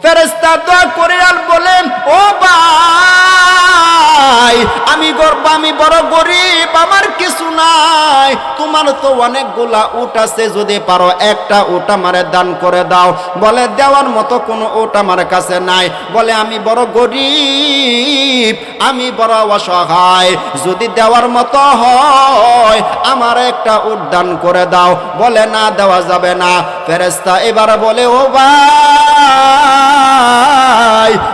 ফেরেশতা দোয়া করে আর বলেন, ও ভাই, আমি বড় গরিব, আমার কিছু নাই, তোমার তো অনেকগুলা উট আছে, যদি পারো একটা উট আমারে দান করে দাও। বলে দেওয়ার মতো কোনো উট আমার কাছে নাই। বলে আমি বড় গরিব, আমি বড় অসহায়, যদি দেওয়ার মতো হয় আমার একটা উট দান করে দাও। বলে না, দেওয়া যাবে না। ফেরেশতা এবার বলে, ও ভাই,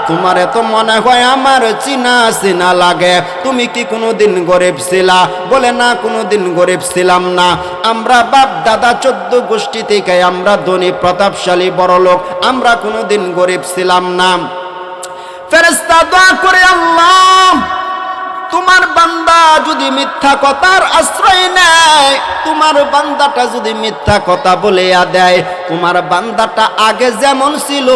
তোমারে তো মনে হয় আমার চিনা চিনা লাগে, তুমি কি কোনোদিন গরিব ছিলা? বলে না, কোনোদিন গরিব ছিলাম না, আমরা বাপ দাদা 14 গোষ্ঠী থেকে আমরা ধনী প্রতাপশালী বড় লোক, আমরা কোনোদিন গরিব ছিলাম না। ফেরেশতা দোয়া করে, আল্লাহ, তোমার বান্দা যদি মিথ্যা কথার আশ্রয় নেয়, তোমার বান্দাটা যদি মিথ্যা কথা বলিয়া দেয়, তোমার বান্দাটা আগে যেমন ছিল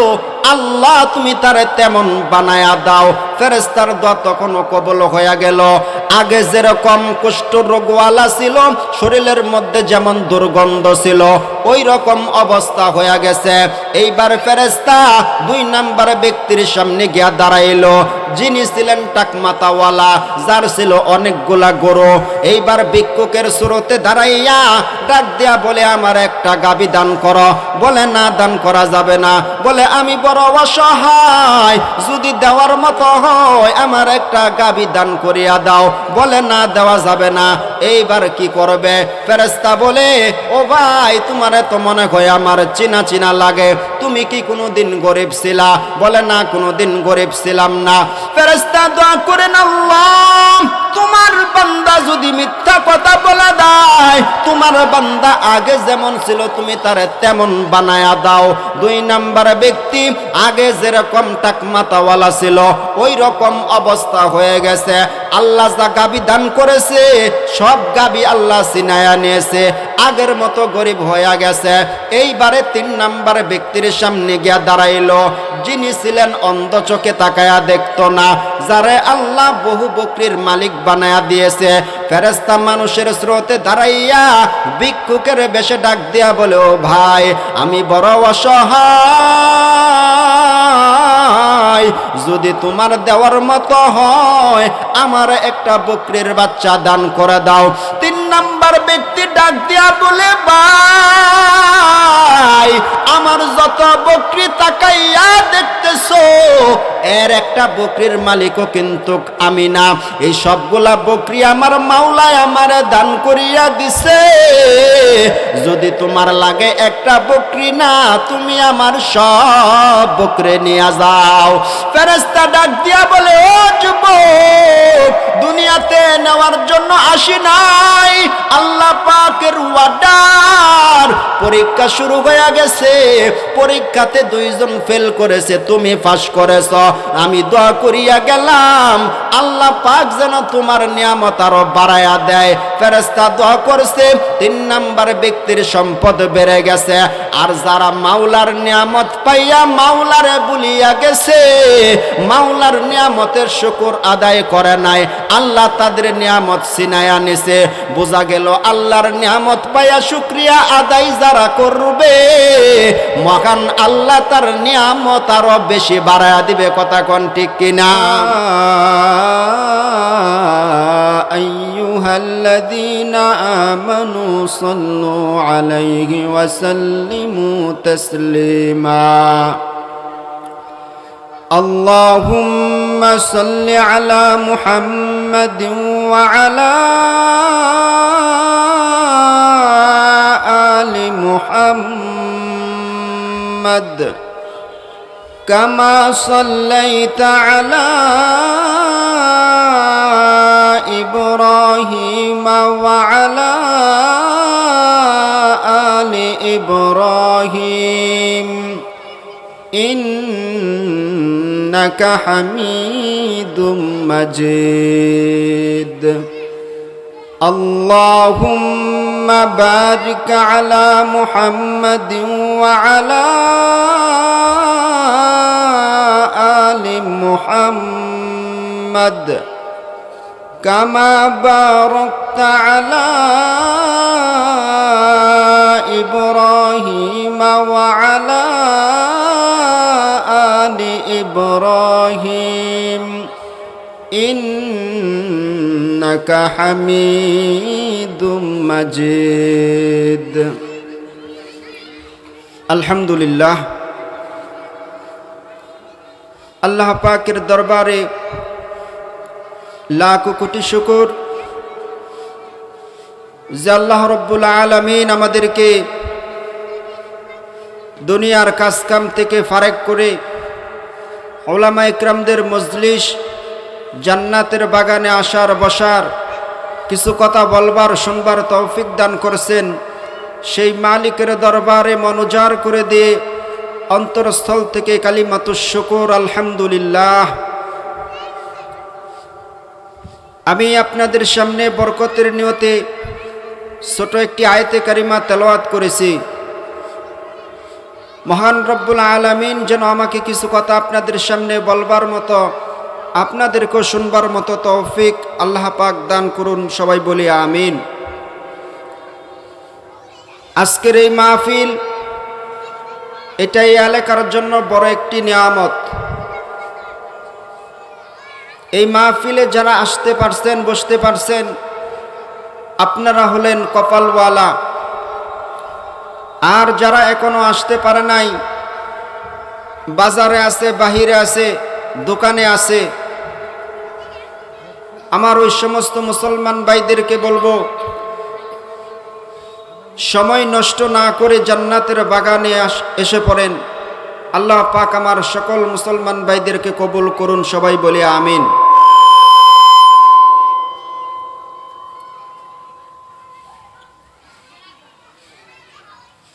আল্লাহ তুমি তারে তেমন বানায়া দাও। ফেরেশতার দোয়া তখন কবুল হয়ে গেল। আগে যেরকম কুষ্ঠ রোগওয়ালা ছিল, শরীরের মধ্যে যেমন দুর্গন্ধ ছিল, ওই রকম অবস্থা হয়ে গেছে। এইবার ফেরেশতা 2 নাম্বার ব্যক্তির সামনে গিয়া দাঁড়াইলো, যিনি ছিলেন টাকমাতাওয়ালা, যার ছিল অনেকগুলা গরু। এইবার ভিক্ষুকের সুরতে দাঁড়াইয়া ডাক দিয়া বলে, আমার একটা গাভী দান করো। বলে না, দান করা যাবে না। বলে আমি বড় অসহায়, যদি দেওয়ার মতো হয় আমার একটা গাভী দান করিয়া দাও। বলে না, দেওয়া যাবে না। এইবার কি করবে? ফেরেশতা বলে, ও ভাই, তোমারে তো মনে হয় আমার চিনা চিনা লাগে, তুমি কি কোনোদিন গরিব ছিলা? বলে না, কোনোদিন গরিব ছিলাম না। ফেরেশতা দোয়া করেন, আল্লাহ, তোমার বান্দা যদি মিথ্যা কথা বলে দেয়, তোমার বান্দা আগে যেমন ছিল তুমি তারে তেমন বানায়া দাও। 2 নাম্বার ব্যক্তি আগে যেরকম টাকমাতাওয়ালা ছিল ওই রকম অবস্থা হয়ে গেছে। আল্লাহ যা গাবি দান করেছে সব গাবি আল্লাহ সিনায়া নিয়েছে, আগের মতো গরিব হয়ে গেছে। এইবারে 3 নাম্বার ব্যক্তির সামনে গিয়া দাঁড়াইলো, যিনি ছিলেন অন্ধ, চোখে তাকায়া দেখতো না, যারে আল্লাহ বহু বকরির মালিক বানায়া দিয়েছে। ফেরেশতা মানুষের স্রোতে দাঁড়াইয়া ভিক্ষুকের বেশে ডাক দিয়া বলে, ও ভাই, আমি বড় অসহায়, যদি তোমার দেওয়ার মতো হয় আমার একটা বকরির বাচ্চা দান করে দাও। 3 নাম্বার ব্যক্তি ডাক দিয়া বলে, ভাই, আমার যত বকরি তাকাইয়া দেখতেছো এর একটা বকরির মালিকও কিন্তু আমি না, এই সবগুলা বকরি আমার মাওলায় আমারে দান করিয়া দিছে, যদি তোমার লাগে একটা বকরি না, তুমি আমার সব বকরি নিয়ে যাও। ফেরেশতা ডাক দিয়া বলে, ও যুবক, দুনিয়াতে নেওয়ার জন্য আসি নাই, আল্লাহ পাকের ওয়ার্ডার, পরীক্ষা শুরু হয়ে গেছে, পরীক্ষাতে 2 জন ফেল করেছে, তুমি পাস করেছ, আমি দোয়া করিয়া গেলাম আল্লাহ পাক যেন তোমার নিয়ামত আরো বাড়ায়া দেয়। ফেরেশতা দোয়া করছে, 3 নাম্বার ব্যক্তির সম্পদ বেড়ে গেছে। আর যারা মাওলার নিয়ামত পাইয়া মাওলারে ভুলিয়া গেছে, মাওলার নিয়ামতের শুকর আদায় করে নাই, আল্লাহ তাদের নিয়ামত ছিনায়া নিছে। বোঝা গেল আল্লাহর নিয়ামত পাইয়া শুকরিয়া আদায় যারা করবে, মহান আল্লাহ তার নিয়ামত আরো বেশি বাড়ায়া দিবে। কথা কোন ঠিক কিনা? আইয়ুহাল্লাযীনা আমানু সাল্লু আলাইহি ওয়া সাল্লিমু তাসলিমা। আল্লাহুম্মা সাল্লি আলা মুহাম্মাদিন ওয়া আলা আলি মুহাম্মাদ কামা সাল্লাইতা আলা ইব্রাহিম ওয়া আলা আলি ইব্রাহিম ইন্নাকা হামিদুম মাজিদ। আল্লাহুম্মা বারিক আলা মুহাম্মাদিন ওয়া আলা আলি মুহাম্মাদ কামা বারাকতা আলা ইব্রাহিম ওয়া আলা আলি ইব্রাহিম ইন্নাকা হামিদুম মাজিদ। আলহামদুলিল্লাহ, আল্লাহ পাকের দরবারে লাখ কোটি শুকর যে আল্লাহ রব্বুল আলামিন আমাদেরকে দুনিয়ার কাজকাম থেকে ফারেক করে উলামা ইকরামদের মজলিস, জান্নাতের বাগানে আসার বসার, কিছু কথা বলবার শুনবার তৌফিক দান করেছেন। সেই মালিকের দরবারে মনোজার করে দিয়ে অন্তরস্থল থেকে কালিমাতুশ শুকর আলহামদুলিল্লাহ। আমি আপনাদের সামনে বরকতের নিয়তে ছোট একটি আয়াতে কারিমা তেলাওয়াত করেছি। মহান রব্বুল আলামিন যেন আমাকে কিছু কথা আপনাদের সামনে বলবার মতো, আপনাদেরকেও শুনবার মতো তৌফিক আল্লাহ পাক দান করুন। সবাই বলি আমিন। আজকের এই মাহফিল, এটাই এলাকার জন্য বড় একটি নিয়ামত। এই মাহফিলে যারা আসতে পারছেন, বসতে পারছেন, আপনারা হলেন কপালওয়ালা। আর যারা এখনো আসতে পারে নাই, বাজারে আছে, বাহিরে আছে, দোকানে আছে, আমার ওই সমস্ত মুসলমান ভাইদেরকে বলবো, সময় নষ্ট না করে জান্নাতের বাগানে এসে পড়েন। আল্লাহ পাক আমার সকল মুসলমান ভাইদেরকে কবুল করুন। সবাই বলি আমিন।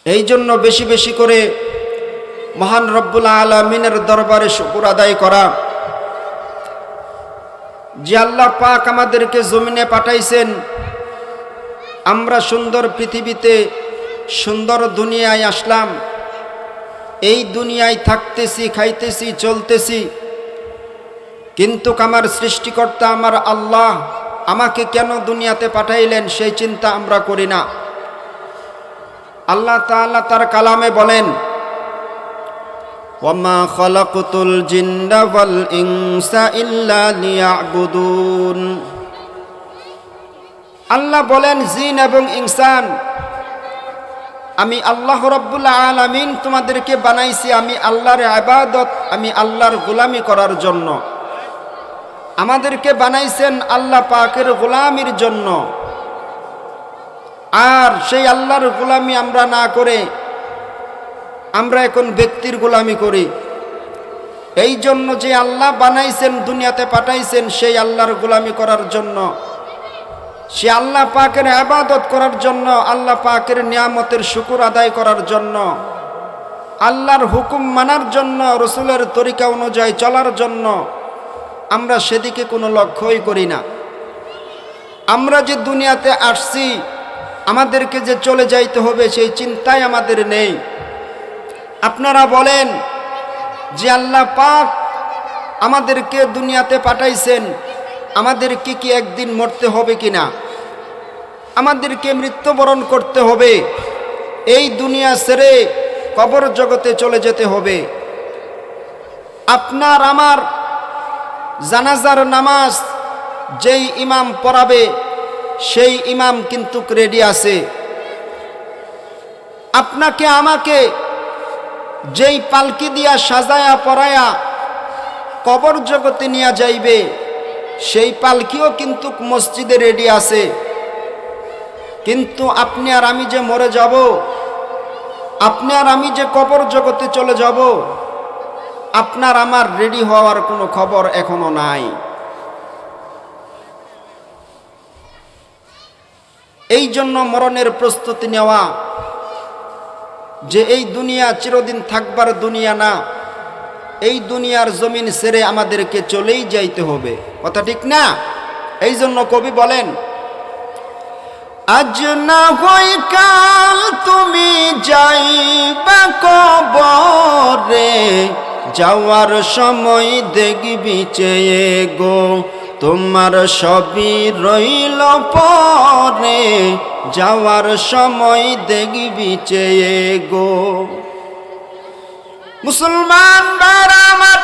এই জন্য বেশি বেশি করে মহান রব্বুল আলামিনের দরবারে শুকর আদায় করা, যে আল্লাহ পাক আমাদেরকে জমিনে পাঠাইছেন, আমরা সুন্দর পৃথিবীতে, সুন্দর দুনিয়ায় আসলাম। এই দুনিয়ায় থাকতেছি, খাইতেছি, চলতেছি, কিন্তু আমার সৃষ্টিকর্তা আমার আল্লাহ আমাকে কেন দুনিয়াতে পাঠাইলেন সেই চিন্তা আমরা করি না। আল্লাহ তাআলা তার কালামে বলেন, ওয়ামা খালাকতুল জিন্না ওয়াল ইনসা ইল্লা লিয়াবুদুন। আল্লাহ বলেন, জিন এবং ইনসান, আমি আল্লাহ রাব্বুল আলামিন তোমাদেরকে বানাইছি আমি আল্লাহর ইবাদত, আমি আল্লাহর গোলামি করার জন্য। আমাদেরকে বানাইছেন আল্লাহ পাকের গোলামির জন্য। আর সেই আল্লাহর গোলামি আমরা না করে আমরা এখন ব্যক্তির গোলামি করি। এই জন্য যে আল্লাহ বানাইছেন, দুনিয়াতে পাঠাইছেন সেই আল্লাহর গোলামি করার জন্য, সে আল্লাহ পাকের ইবাদত করার জন্য, আল্লাহ পাকের নিয়ামতের শুকর আদায় করার জন্য, আল্লাহর হুকুম মানার জন্য, রসুলের তরিকা অনুযায়ী চলার জন্য আমরা সেদিকে কোনো লক্ষ্যই করি না। আমরা যে দুনিয়াতে আসছি, আমাদেরকে যে চলে যাইতে হবে সেই চিন্তাই আমাদের নেই। আপনারা বলেন যে আল্লাহ পাক আমাদেরকে দুনিয়াতে পাঠাইছেন, আমাদেরকে কি একদিন মরতে হবে কিনা? আমাদেরকে মৃত্যুবরণ করতে হবে, এই দুনিয়া ছেড়ে কবর জগতে চলে যেতে হবে। আপনার আমার জানাজার নামাজ যেই ইমাম পড়াবে সেই ইমাম কিন্তু রেডি আছে। আপনাকে আমাকে যেই পালকি দিয়া সাজায়া পরায়া কবর জগতে নিয়ে যাইবে সেই পালকিও কিন্তু মসজিদে রেডি আছে। কিন্তু আপনি আর আমি যে মরে যাব, আপনি আর আমি যে কবর জগতে চলে যাব, আপনার আমার রেডি হওয়ার কোনো খবর এখনো নাই। এই জন্য মরণের প্রস্তুতি নেওয়া, যে এই দুনিয়া চিরদিন থাকবার দুনিয়া না, এই দুনিয়ার জমিন ছেড়ে আমাদেরকে চলেই যাইতে হবে। কথা ঠিক না? এই জন্য কবি বলেন, আজ না হয় কাল তুমি যাইবা কবরে, যাওয়ার সময় দেখবি চেয়ে গো, তোমার সবই রইল পরে, যাওয়ার সময় দেখবি চেয়ে গো। মুসলমান ভাইরা আমার,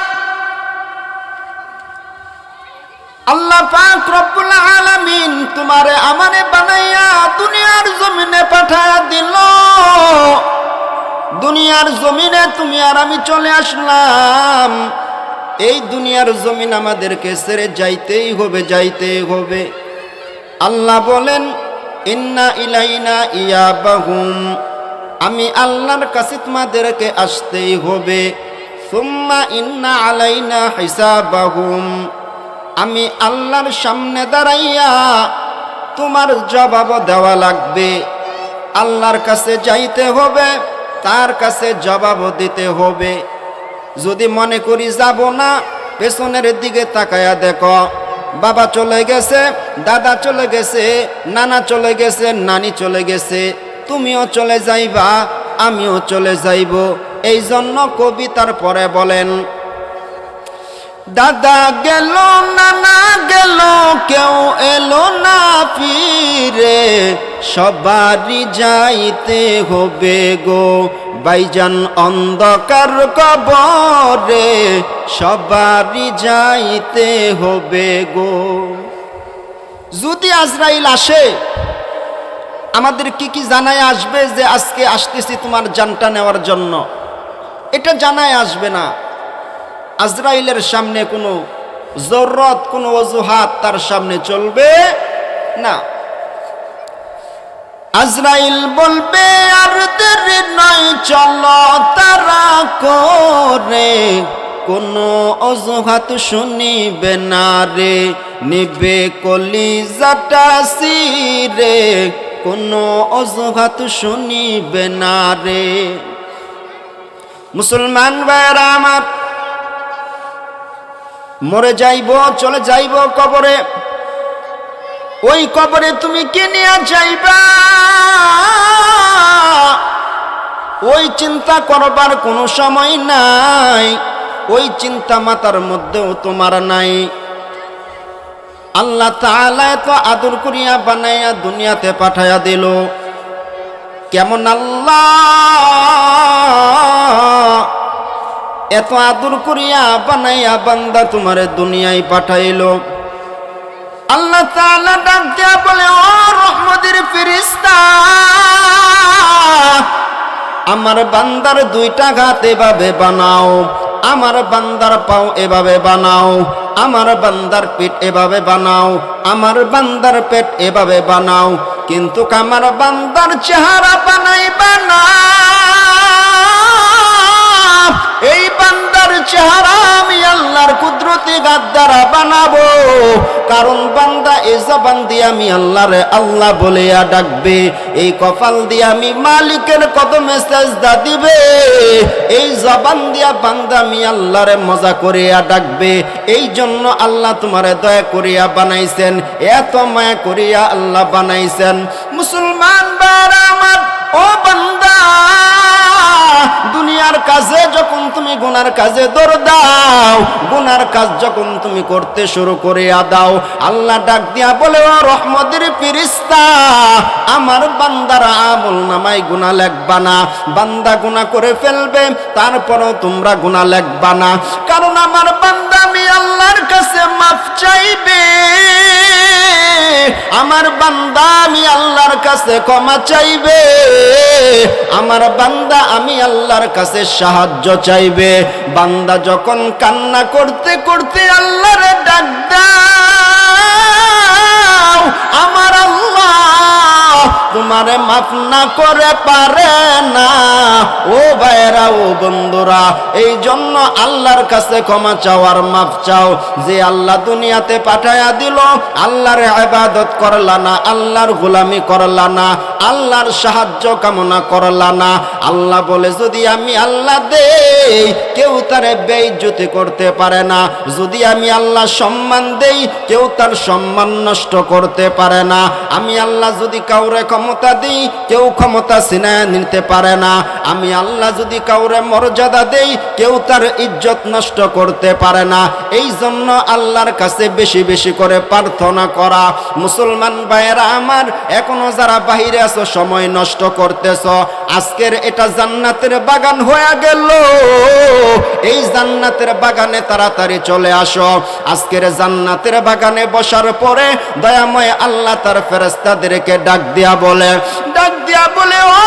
পাক রব্বুল আলামিন তোমারে আমারে বানাইয়া দুনিয়ার জমিনে পাঠায়া দিল। দুনিয়ার জমিনে তুমি আর আমি চলে আসলাম। এই দুনিয়ার জমিন আমাদেরকে ছেড়ে যাইতেই হবে, যাইতেই হবে। আল্লাহ বলেন ইন্না ইলাইনা ইয়াবাহুম, আমি আল্লাহর কাছে তোমাদেরকে আসতেই হবে। সুম্মা ইন্না আলাইনা হিসাবাহুম, আমি আল্লাহর সামনে দাঁড়াইয়া তোমার জবাব দেওয়া লাগবে। আল্লাহর কাছে যাইতে হবে, তার কাছে জবাব দিতে হবে। যদি মনে করি যাব না, পেছনের দিকে তাকায়া দেখো, বাবা চলে গেছে, দাদা চলে গেছে, নানা চলে গেছে, নানি চলে গেছে, তুমিও চলে যাইবা, আমিও চলে যাইব। এই জন্য কবিতার পরে বলেন, দাদা গেল, নানা গেল, কেউ এলো না ফিরে, সবারই যাইতে হবে গো ভাইজান অন্ধকার কবরে, সবারই যাইতে হবে গো। যদি আজরাইল আসে, আমাদের কি কি জানায় আসবে যে আজকে আসতেছি তোমার জানটা নেওয়ার জন্য? এটা জানায় আসবে না। আজরাইলের সামনে কোনো জরুরত, কোনো অজুহাত তার সামনে চলবে না। আজরাইল বলবে আর দেরি নয়, চলো তারা করে, কোনো অজুহাত শুনিবে না রে, নিবে কলিজাটা সিরে, কোনো অজুহাত শুনিবে না রে। মুসলমান ভাইরা আমার, মরে যাইব, চলে যাইব কবরে। ওই কবরে তুমি কে নিয়ে যাইবা, ওই চিন্তা করবার কোনো সময় নাই, ওই চিন্তা মাথার মধ্যেও তোমার নাই। আল্লাহ তাআলা এত আদর করিয়া বানাইয়া দুনিয়াতে পাঠাইয়া দিল। কেমন আল্লাহ এত আদর করিয়া বানাইয়া বান্দা তোমারে দুনিয়ায় পাঠাইলো। আল্লাহ তাআলা ডাক দিয়া বলে, ও রহমতের ফেরেশতা, আমার বান্দার দুইটা হাত এভাবে বানাও, আমার বান্দার পাও এভাবে বানাও, আমার বান্দার পেট এভাবে বানাও, আমার বান্দার পেট এভাবে বানাও, কিন্তু আমার বান্দার চেহারা বানাইবা না। এই বান্দার চেহারা আমি আল্লাহর কুদরতি হাত দ্বারা বানাবো। কারণ বান্দা এই জবান দিয়ে আমি আল্লাহরে আল্লাহ বলিয়া ডাকবে, এই কপাল দিয়ে আমি মালিকের কদমে সেজদা দিবে, এই জবান দিয়া বান্দা আমি আল্লাহরে মজা করিয়া ডাকবে। এই জন্য আল্লাহ তোমারে দয়া করিয়া বানাইছেন, এত মায়া করিয়া আল্লাহ বানাইছেন। মুসলমান ভাইরা আমার, ও বান্দা, দুনিয়ার কাজে যখন তুমি গুনার কাজে দৌড় দাও, গুনার কাজ যখন তুমি করতে শুরু করিয়া দাও, আল্লাহ ডাক দিয়া বলে, ও রহমতের ফেরেশতা, আমার বান্দার আমল নামায় গুনাহ লিখবা না। বান্দা গুনাহ করে ফেলবে, তারপরও তোমরা গুনাহ লিখবা না, কারণ আমার বান্দা আমি আল্লাহর কাছে মাফ চাইবে, আমার বান্দা আমি আল্লাহর কাছে ক্ষমা চাইবে, আমার বান্দা আমি আল্লাহর কাছে সাহায্য চাইবে। বান্দা যখন কান্না করতে করতে আল্লাহরে ডাক দাও, আমার আল্লাহ তোমারে মাফ না করে পারে না। ও ভাইরা, ও বন্ধুরা, এই জন্য আল্লাহর কাছে ক্ষমা চাও আর মাফ চাও। যে আল্লাহ দুনিয়াতে পাঠায়া দিল, আল্লাহর ইবাদত করলা না, আল্লাহর গোলামি করলা না, আল্লাহর সাহায্য কামনা করলা না। আল্লাহ বলে, যদি আমি আল্লাহ দেই, কেউ তারে বেইজ্জতি করতে পারে না। যদি আমি আল্লাহ সম্মান দেই, কেউ তার সম্মান নষ্ট করতে পারে না। আমি আল্লাহ যদি কাউরে ক্ষমা ক্ষমতা দিই, কেউ ক্ষমতা ছিনায় নিতে পারে না। আমি আল্লাহ যদি কাউরে মর্যাদা দেই, কেউ তার ইজ্জত নষ্ট করতে পারে না। এই জন্য আল্লাহর কাছে বেশি বেশি করে প্রার্থনা করা। মুসলমান ভাইয়েরা আমার, এখনো যারা বাহিরে আছো সময় নষ্ট করতেছ, আজকের এটা জান্নাতের বাগান হয়ে গেল। এই জান্নাতের বাগানে তাড়াতাড়ি চলে আসো। আজকের জান্নাতের বাগানে বসার পরে দয়াময় আল্লাহ তার ফেরেশতাদেরকে ডাক দিয়া বলে, ও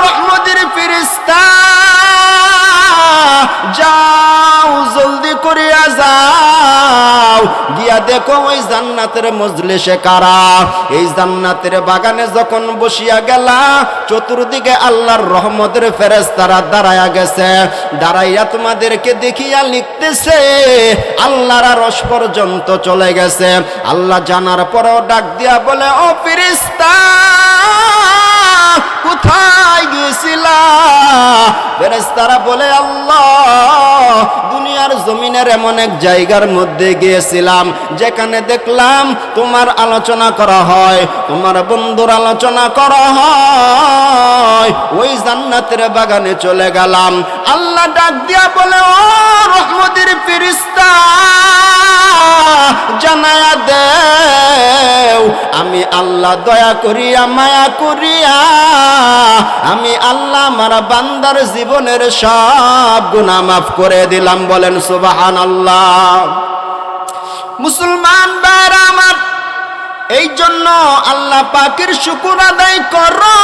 রহমতের ফেরেশতা, যাও জলদি করিয়া যাও, গিয়া দেখো ওই জান্নাতের মজলিসে কারা। এই জান্নাতের বাগানে যখন বসিয়া গেলা, চতুর্দিকে আল্লাহর রহমতের ফেরেশতারা দাঁড়ায়া গেছে। দাঁড়াইয়া তোমাদেরকে দেখিয়া লিখতেছে, আল্লাহর আরশ পর্যন্ত চলে গেছে। আল্লাহ জানার পরেও ডাক দিয়া বলে, ও ফেরেশতা, কোথায় গিয়েছিলা? ফেরেশতারা বলে, আল্লাহ, দুনিয়ার জমিনের এমন এক জায়গার মধ্যে গিয়েছিলাম যেখানে দেখলাম তোমার আলোচনা করা হয়, তোমার বন্ধুর আলোচনা করা হয়। ওই জান্নাতের বাগানে চলে গেলাম। আল্লাহ ডাক দিয়া বলে, ও রহমতের ফেরেশতা, জানায়া দেও, আমি আল্লাহ দয়া করিয়া মায়া করিয়া আমি আল্লাহ আমার বান্দার জীবনের সব গুনাহ মাফ করে দিলাম। বলেন সুবহানাল্লাহ। মুসলমান ভাইরা আমার, এই জন্য আল্লাহ পাকের শুকর আদায় করো।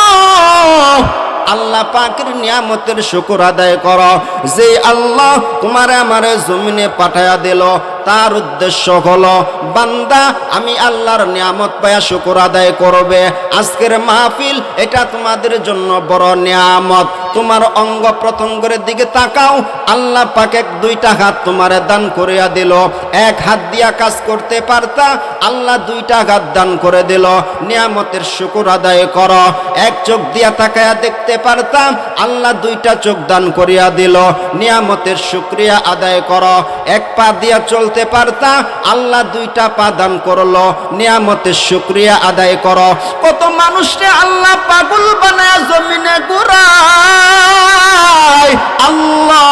আল্লাহ পাকের নিয়ামতের শুকর আদায় করো। যে আল্লাহ তোমারে আমারে জমিনে পাঠায়া দিল, তার উদ্দেশ্য হলো বান্দা আমি আল্লাহর নিয়ামত পায়া শুকর আদায় করবে। আজকের মাহফিল এটা তোমাদের জন্য বড় নিয়ামত। তোমার অঙ্গ প্রত্যঙ্গের দিকে তাকাও, আল্লাহ পাক এক দুইটা হাত তোমারে দান করিয়া দিল। এক হাত দিয়া কাজ করতে পারতা, আল্লাহ দুইটা হাত দান করে দিল। নিয়ামতের শুকর আদায় করো। এক চোখ দিয়া তাকায়া দেখতে পারতাম, আল্লাহ দুইটা চোখ দান করিয়া দিল। নিয়ামতের শুকরিয়া আদায় করো। এক পা দিয়া চলতে পারতা, আল্লাহ দুইটা পা দান করলো। নিয়ামতের শুকরিয়া আদায় করো। কত মানুষকে আল্লাহ পাগল বানায় জমিনে ঘুরায়, আল্লাহ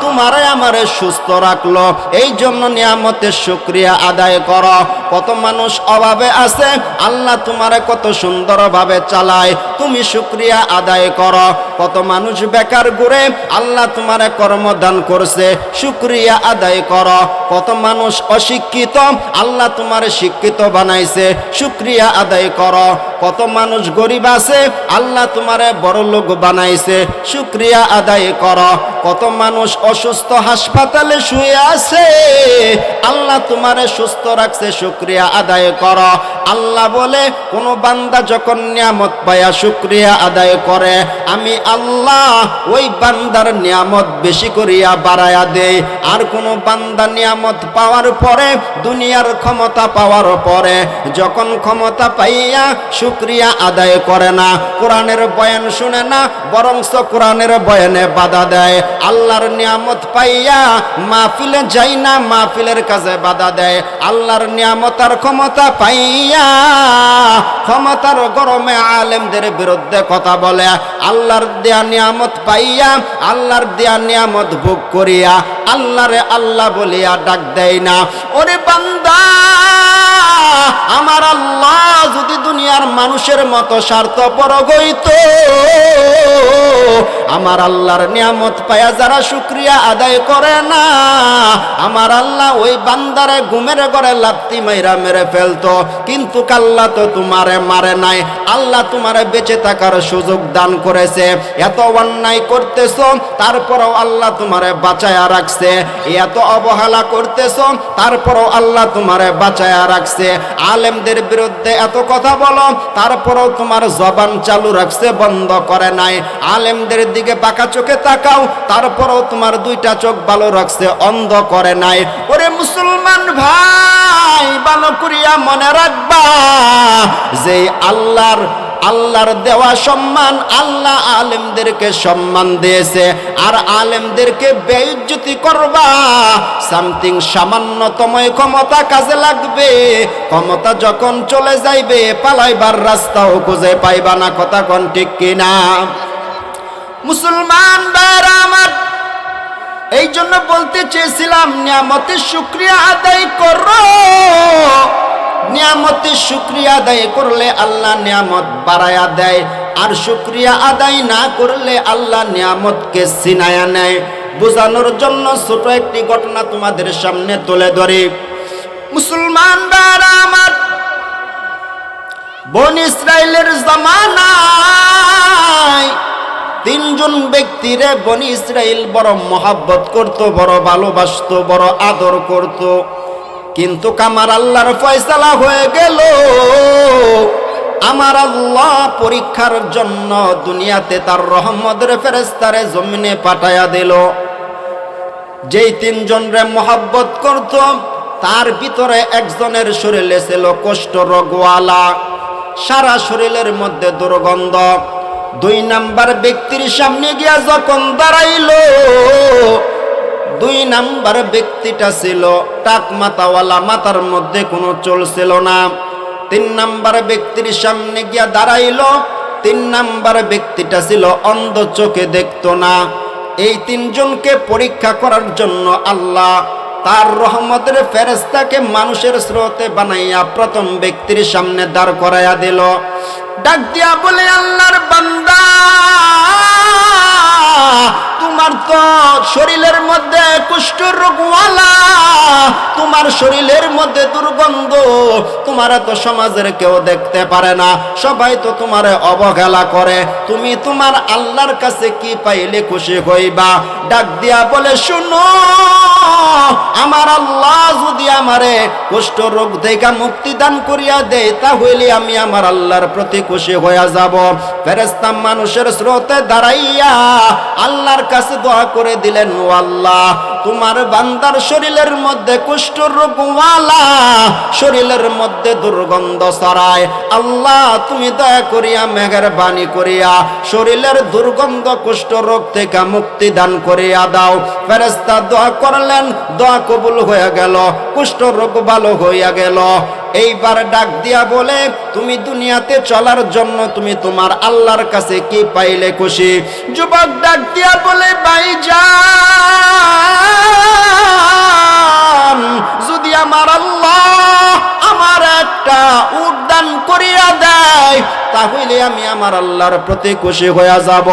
তোমারে আমারে সুস্থ রাখলো। এই জন্য নিয়ামতের শুকরিয়া আদায় করো। কত মানুষ অভাবে আছে, আল্লাহ তোমারে কত সুন্দরভাবে চালায়, তুমি শুকরিয়া আদায় করো। কত মানুষ বেকার ঘুরে, আল্লাহ তোমারে কর্মদান করছে, শুকরিয়া আদায় করো। কত মানুষ অশিক্ষিত, আল্লাহ তোমারে শিক্ষিত বানাইছে, শুকরিয়া আদায় করো। কত মানুষ গরিব আছে, আল্লাহ তোমারে বড় লোক বানাইছে, শুকরিয়া আদায় করো। কত মানুষ অসুস্থ হাসপাতালে শুয়ে আছে, আল্লাহ তোমারে সুস্থ রাখছে, শুকরিয়া আদায় করো। আল্লাহ বলে, কোন বান্দা যখন নিয়ামত পায়া শুকরিয়া আদায় করে, আমি আল্লাহ ওই বান্দার নিয়ামত বেশি করিয়া বাড়ায়া দেই। আর কোন বান্দা নিয়ামত পাওয়ার পরে, দুনিয়ার ক্ষমতা পাওয়ার পরে, যখন ক্ষমতা পাইয়া শুকরিয়া আদায় করে না, কোরআনের বয়ান শুনে না, বরংস কোরআনের বয়ানে বাধা দেয়, আল্লাহর নিয়ামত পাইয়া মাহফিলে যাই না, মাহফিলের কাজে বাধা দেয়, আল্লাহর নিয়ামত আর ক্ষমতা পাইয়া ক্ষমতার গরমে আলেমদের বিরুদ্ধে কথা বলে, আল্লাহর দেয়া নিয়ামত পাইয়া, আল্লাহর দেয়া নিয়ামত ভোগ করিয়া আল্লাহরে আল্লাহ বলিয়া ডাক দেয় না। ওরে বান্দা, আমার আল্লাহ যদি দুনিয়ার মানুষের মতো স্বার্থপর হইতো, আমার আল্লাহর নিয়ামত পায়া যারা শুকরিয়া আদায় করে না, আমার আল্লাহ ওই বান্দারে ঘুমের ঘরে লাত্তি মাইরা মেরে ফেলতো। কিন্তু আল্লাহ তো তোমারে মারে নাই, আল্লাহ তোমারে বেঁচে থাকার সুযোগ দান করেছে। এত অন্যায় করতেছো, তারপরও আল্লাহ তোমারে বাঁচায়া রাখছে। এত অবহেলা করতেছো, তারপরও আল্লাহ তোমারে বাঁচায়া রাখছে। আলেমদের বিরুদ্ধে এত কথা বলো, তারপরও তোমার জবান চালু রাখছে, বন্ধ করে নাই। আলেমদের দিকে বাঁকা চোখে তাকাও, তারপরও তোমার দুইটা চোখ ভালো রাখছে, অন্ধ করে নাই। ওরে মুসলমান ভাই, ভালো করিয়া মনে রাখবা যে আল্লাহর আল্লাহর দেওয়া সম্মান, আল্লাহ আলেমদেরকে সম্মান দিয়েছে, আর আলেমদেরকে বেইজ্জতি করবা। সামথিং সামান্যতম ক্ষমতা কাজে লাগবে, ক্ষমতা যখন চলে যাইবে পালাইবার রাস্তাও খুঁজে পাইবা না। কথা কোন ঠিক কিনা? মুসলমান ভাইরা আমার, এই জন্য বলতে চেয়েছিলাম নিয়ামতের শুকরিয়া আদায় করো। নিয়ামতের শুকরিয়া আদায় করলে আল্লাহ নিয়ামত বাড়ায়া দেয়, আর শুকরিয়া আদায় না করলে আল্লাহ নিয়ামতকে ছিনায়া নেয়। বোঝানোর জন্য ছোট একটি ঘটনা তোমাদের সামনে তুলে ধরি। মুসলমান ভাইরা আমার, বনী ইসরাইলের জামানায় তিনজন ব্যক্তিরে বনী ইসরাইল বড় মহাব্বত করত, বড় ভালোবাসতো, বড় আদর করত। কিন্তু আমার আল্লাহর ফয়সালা হয়ে গেল, আমার আল্লাহ পরীক্ষার জন্য দুনিয়াতে তার রহমতের ফেরেশতারে জমিনে পাঠায়া দিল। যেই তিনজন রে মহাব্বত করত তার ভিতরে একজনের শরীরে ছিল কুষ্ঠ রোগওয়ালা, সারা শরীরের মধ্যে দুর্গন্ধ। 2 নাম্বার ব্যক্তির সামনে গিয়া যখন দাঁড়াইল, 2 নাম্বার ব্যক্তিটা ছিল টাক মাথাওয়ালা, মাথার মধ্যে কোনো চুল ছিল না। 3 নাম্বার ব্যক্তির সামনে গিয়া দাঁড়াইল, 3 নাম্বার ব্যক্তিটা ছিল অন্ধ, চোখে দেখতো না। এই তিনজনকে পরীক্ষা করার জন্য আল্লাহ তার রহমতের ফেরেশতাকে মানুষের স্রোতে বানাইয়া প্রথম ব্যক্তির সামনে দাঁড় করাইয়া দিল। ডাক দিয়া বলে, আল্লাহর বান্দা, তোমার তো শরীরের মধ্যে কুষ্ঠ রোগওয়ালা, তোমার শরীরের মধ্যে দুর্গন্ধ, তোমার তো সমাজের কেউ দেখতে পারে না, সবাই তো তোমারে অবহেলা করে, তুমি তোমার আল্লাহর কাছে কি পাইলে খুশি হইবা? ডাক দিয়া বলে, শুনো, আমার আল্লাহ যদি আমারে কুষ্ঠ রোগ থেকে মুক্তি দান করিয়া দেয়, তাহলে আমি আমার আল্লাহর প্রতি খুশি হইয়া যাব। ফেরেশতা মানুষের স্রোতে দাঁড়াইয়া আল্লাহর কাছে দোয়া করে দিলেন, ও আল্লাহ, তোমার বান্দার শরীরের মধ্যে কুষ্ঠ রোগওয়ালা, শরীরের মধ্যে দুর্গন্ধ ছড়ায়, আল্লাহ তুমি দয়া করিয়া মেহেরবানি করিয়া শরীরের দুর্গন্ধ কুষ্ঠ রোগ থেকে মুক্তি দান করিয়া দাও। ফেরেশতা দোয়া করলেন, দোয়া কবুল হয়ে গেল, কুষ্ঠ রোগ ভালো হইয়া গেল। এইবার ডাক দিয়া বলে, তুমি দুনিয়াতে চলার জন্য তুমি তোমার আল্লাহর কাছে কি পাইলে খুশি? যুবক ডাক দিয়া বলে, ভাইজান, যদি আমার আল্লাহ আমার একটা উট দান করিয়া দেয়, তাহলে আমি আমার আল্লাহর প্রতি খুশি হইয়া যাব।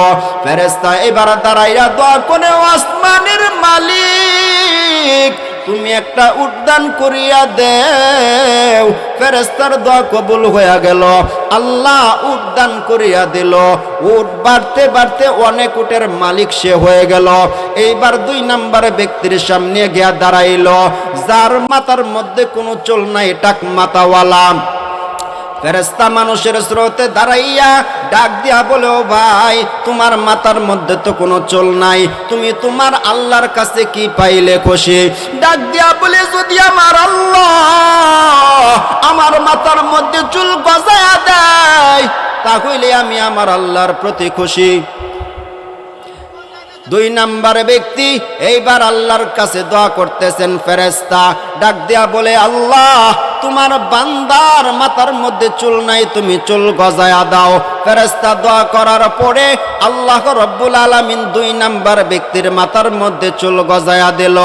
ফেরেশতা এবার দাঁড়াইয়া দোয়া করে, আসমানের মালিক, তুমি একটা উদ্যান করিয়া দেও। ফেরেশতার দোয়া কবুল হইয়া গেল, আল্লাহ উদ্যান করিয়া দিল। উট বাড়তে বাড়তে অনেক উটের মালিক সে হয়ে গেল। এইবার 2 নাম্বার ব্যক্তির সামনে গিয়া দাঁড়াইল, যার মাথার মধ্যে কোনো চুল নাই, টাক মাথাওয়ালা। ফেরেশতা মানুষের স্রোতে দাঁড়াইয়া ডাক দিয়া বলে, ও ভাই, তোমার মাথার মধ্যে তো কোনো চুল নাই, তুমি তোমার আল্লাহর কাছে কি পাইলে খুশি? ডাক দিয়া বলে, যদি আমার আল্লাহ আমার মাথার মধ্যে চুল গজায়া দেয়, তাহলে আমি আমার আল্লাহর প্রতি খুশি। 2 নাম্বার ব্যক্তি এইবার আল্লাহর কাছে দোয়া করতেছেন। ফেরেশতা ডাক দিয়া বলে, আল্লাহ, তোমার বান্দার মাথার মধ্যে চুল নাই, তুমি চুল গজায়া দাও। ফেরেশতা দোয়া করার পরে আল্লাহ রব্বুল আলামিন 2 নাম্বার ব্যক্তির মাথার মধ্যে চুল গজায়া দিল।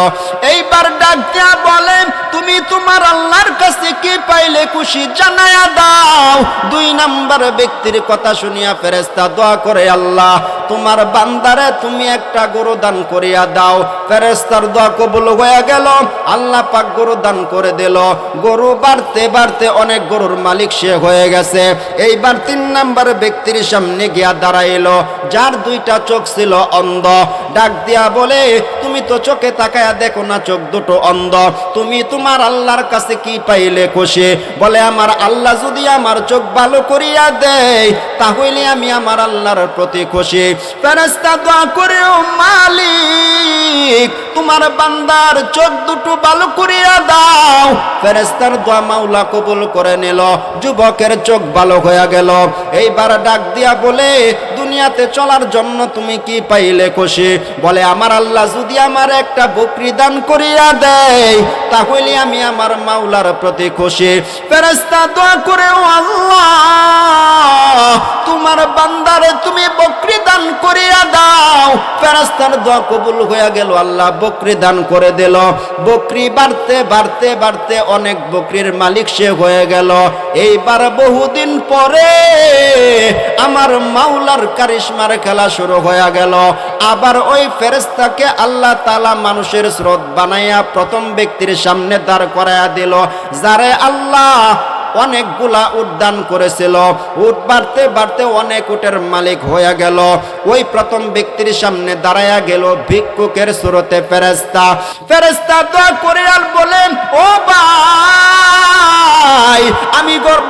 এইবার ডাক দিয়া বলে, তুমি তোমার আল্লাহর কাছে কি পাইলে খুশি জানায়া দাও। 2 নাম্বার ব্যক্তির কথা শুনিয়া ফেরেশতা দোয়া করে, আল্লাহ, তোমার বান্দারে তুমি একটা গরু দান করিয়া দাও। ফেরেশতার দোয়া কবুল হয়ে গেল, আল্লাহ পাক গরু দান করে দিল। গরু বাড়তে বাড়তে অনেক গরুর মালিক সে হয়ে গেছে। এইবার 3 নাম্বার ব্যক্তি ব্যক্তির সামনে গিয়া দাঁড়াইলো, যার দুইটা চোখ ছিল অন্ধ। ডাক দিয়া বলে, তুমি তো চোখে তাকায়া দেখো না, চোখ দুটো অন্ধ, তুমি তোমার আল্লাহর কাছে কি পাইলে খুশি? বলে, আমার আল্লাহ যদি আমার চোখ ভালো করিয়া দেয় তাহলে আমি আমার আল্লাহর প্রতি খুশি। ফেরেশতা দোয়া করে, ও মালিক, তোমার বান্দার চোখ দুটো ভালো করিয়া দাও। ফেরেশতার দোয়া মাওলা কবুল করে নিল, যুবকের চোখ ভালো হয়ে গেল। এইবার ডাক দিয়া বলে, দুনিয়াতে চলার জন্য তুমি কি পাইলে খুশি? বলে, আমার আল্লাহ যদি আমার একটা বকরি দান করিয়া দেয় তাহলে আমি আমার মাওলার প্রতি খুশি। ফেরেশতা দোয়া করে, ও আল্লাহ, তোমার বান্দারে তুমি বকরি দান করিয়া দাও। ফেরেশতার দোয়া কবুল হয়ে গেল, আল্লাহ বকরি দান করে দিল। বকরি বাড়তে বাড়তে বাড়তে অনেক বকরির মালিক সে হয়ে গেল। এইবার বহুদিন পরে আমার মাওলার কারিশমার খেলা শুরু হয়ে গেল। আবার ওই ফেরেশতাকে আল্লাহ তাআলা মানুষের স্রোত বানাইয়া প্রথম ব্যক্তির সামনে দাঁড় করাইয়া দিল, যারে আল্লাহ অনেকগুলা উট দান করেছিল। উট বাড়তে বাড়তে অনেক উটের মালিক হয়ে গেল। ওই প্রথম ব্যক্তির সামনে দাঁড়ায়া গেল ভিক্ষুকের সুরতে ফেরেশতা। ফেরেশতা দোয়া করে আর বলেন, ও ভাই,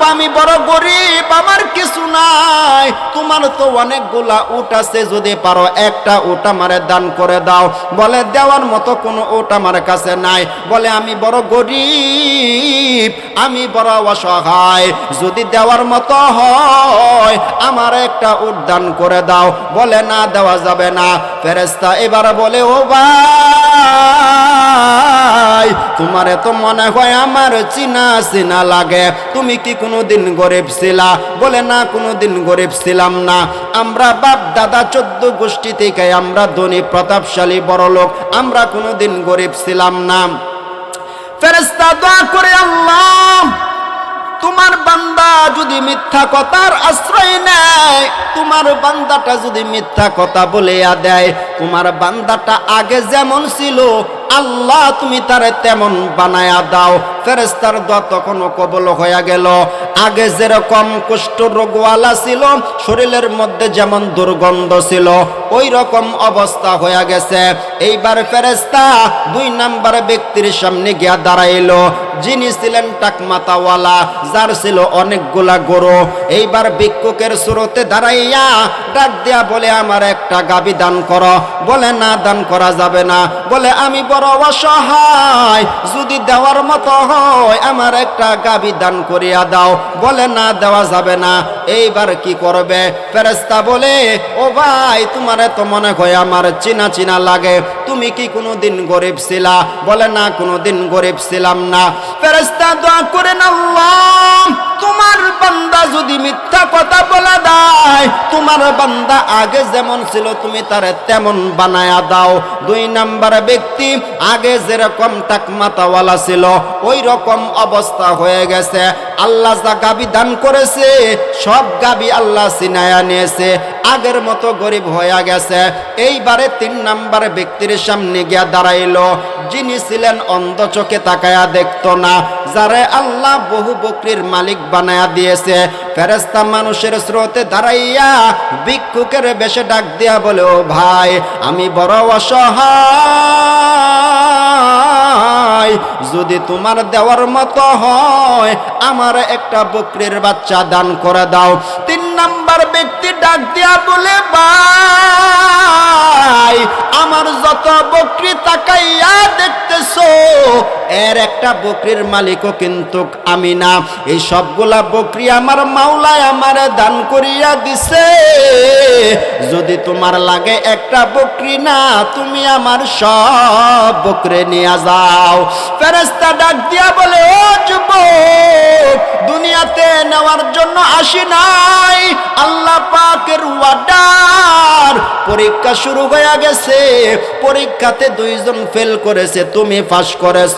আমি বড় গরিব, আমার কিছু নাই, তোমার তো অনেকগুলা উট আছে, যদি পারো একটা উট আমারে দান করে দাও। বলে, দেওয়ার মতো কোনো উট আমার কাছে নাই। বলে, আমি বড় গরিব, আমি বড় অসহায়, যদি দেওয়ার মতো হয় আমার একটা উট দান করে দাও। বলে, না, দেওয়া যাবে না। ফেরেশতা এবার বলে, ও ভাই, তোমার এত মনে হয় আমার চিনা চিনা লাগে, তুমি কি কোনোদিন গরিব ছিলা? বলে, না, কোনোদিন গরিব ছিলাম না, আমরা বাপ দাদা 14 গোষ্ঠী থেকে আমরা ধনী প্রতাপশালী বড় লোক, আমরা কোনোদিন গরিব ছিলাম না। ফেরেশতা দোয়া করে, আল্লাহ, তোমার বান্দা যদি মিথ্যা কথার আশ্রয় নেয়, তোমার বান্দাটা যদি মিথ্যা কথা বলিয়া দেয়, তোমার বান্দাটা আগে যেমন ছিল আল্লাহ তুমি তারে তেমন বানায়া দাও। ফেরেশতার দোয়া তখন কবুল হয়ে গেল। আগে যেরকম কুষ্ঠ রোগওয়ালা ছিল, শরীরের মধ্যে যেমন দুর্গন্ধ ছিল, ওই রকম অবস্থা হয়ে গেছে। এইবার ফেরেশতা 2 নাম্বার ব্যক্তির সামনে গিয়া দাঁড়াইল, যিনি ছিলেন টাকমাতাওয়ালা, যার ছিল অনেকগুলা গরু। এইবার ভিক্ষুকের সুরতে দাঁড়াইয়া ডাক দিয়া বলে, আমার একটা গাভী দান করো। বলে, না, দান করা যাবে না। বলে, আমি বড় অসহায়, যদি দেওয়ার মতো হয় আমার একটা গাভী দান করিয়া দাও। বলে, না, দেওয়া যাবে না। এইবার কি করবে? ফেরেশতা বলে, ও ভাই, তোমার তো মনে হয় আমার চিনা চিনা লাগে, তুমি কি কোনোদিন গরিব ছিলা? বলে, না, কোনোদিন গরিব ছিলাম না। ফেরেশতা দোয়া করেন, আল্লাহ, তোমার বান্দা যদি মিথ্যা কথা বলে দেয়, তোমার বান্দা আগে যেমন ছিল তুমি তারে তেমন বানায়া দাও। 2 নাম্বার ব্যক্তি আগে যেরকম টাকমাতাওয়ালা ছিল ওই রকম অবস্থা হয়ে গেছে। আল্লাহ যা গাবি দান করেছে সব গাবি আল্লাহ সিনায়া নিয়েছে, আগের মতো গরিব হয়ে গেছে। এইবারে 3 নাম্বার ব্যক্তির সামনে গিয়া দাঁড়াইলো, যিনি ছিলেন অন্ধ, চোখে তাকায়া দেখতো না, যারে আল্লাহ বহু বকরির মালিক বানায়া দিয়েছে। ফেরেশতা মানুষের স্রোতে দাঁড়াইয়া ভিক্ষুকের বেশে ডাক দিয়া বলে, ও ভাই, আমি বড় অসহায়, যদি তোমার দেওয়ার মতো হয় আমার একটা বকরির বাচ্চা দান করে দাও। 3 নাম্বার ব্যক্তি ডাক দিয়া বলে, ভাই, আমার যত বকরি তাকাইয়া দেখতেছো এর একটা বকরির মালিকও কিন্তু আমি না, এই সবগুলা বকরি আমার মাওলায় আমারে দান করিয়া দিছে, যদি তোমার লাগে একটা বকরি না, তুমি আমার সব বকরি নিয়ে যাও। ফেরেশতা ডাক দিয়া বলে, ও যুবক, দুনিয়াতে নেওয়ার জন্য আসি নাই, আল্লাহ পাকের ওয়ার্ডার, পরীক্ষা শুরু হয়ে গেছে, পরীক্ষাতে 2 জন ফেল করেছে, তুমি পাস করেছ,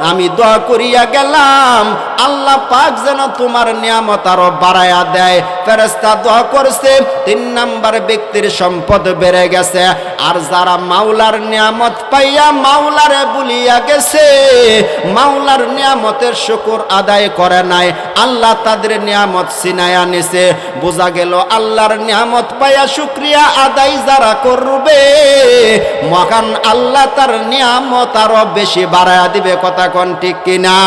আমি দোয়া করিয়া গেলাম আল্লাহ পাক যেন তোমার নিয়ামত আরো বাড়ায়া দেয়। ফেরেশতা দোয়া করছে 3 নাম্বার ব্যক্তির সম্পদ বেড়ে গেছে। আর যারা মাওলার নিয়ামত পাইয়া মাওলারে ভুলিয়া গেছে, মাওলার নিয়ামতের শুকর আদায় করে নাই, আল্লাহ তাদের নিয়ামত ছিনায়া নিছে। বোঝা গেল আল্লাহর নিয়ামত পাইয়া শুকরিয়া আদায় যারা করবে, মহান আল্লাহ তার নিয়ামত আরো বেশি বাড়ায়া দিবে। কথা কোন ঠিক কিনা?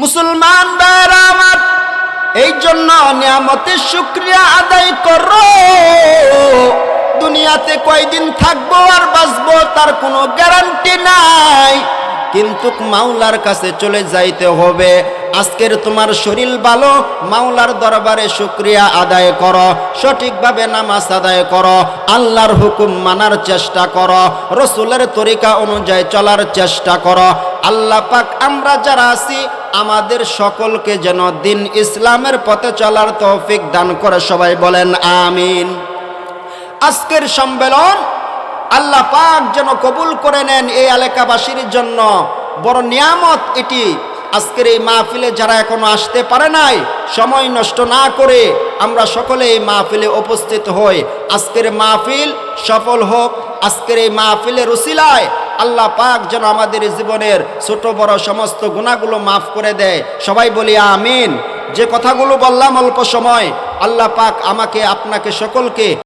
মুসলমান ভাইরা আমার, এই জন্য নিয়ামতের শুকরিয়া আদায় করো। দুনিয়াতে কয়দিন থাকবো আর বাঁচবো তার কোনো গ্যারান্টি নাই, কিন্তু মাওলার কাছে চলে যাইতে হবে। আজকের তোমার শরীর ভালো, মাওলার দরবারে শুকরিয়া আদায় করো, সঠিকভাবে নামাজ আদায় করো, আল্লাহর হুকুম মানার চেষ্টা করো, রসুলের তরিকা অনুযায়ী চলার চেষ্টা করো। আল্লাহ পাক আমরা যারা আছি আমাদের সকলকে যেন দিন ইসলামের পথে চলার তৌফিক দান করে। সবাই বলেন আমিন। আজকের সম্মেলন আল্লাহ পাক যেন কবুল করে নেন এই এলাকাবাসীর জন্য বড় নিয়ামত এটি। আজকের এই মাহফিলে যারা এখনো আসতে পারে নাই, সময় নষ্ট না করে আমরা সকলে এই মাহফিলে উপস্থিত হই। আজকের মাহফিল সফল হোক। আজকের এই মাহফিলের উসিলায় আল্লাহ পাক যেন আমাদের জীবনের ছোট বড় সমস্ত গুনাহগুলো মাফ করে দেয়। সবাই বলি আমিন। যে কথাগুলো বললাম অল্প সময়, আল্লাহ পাক আমাকে আপনাকে সকলকে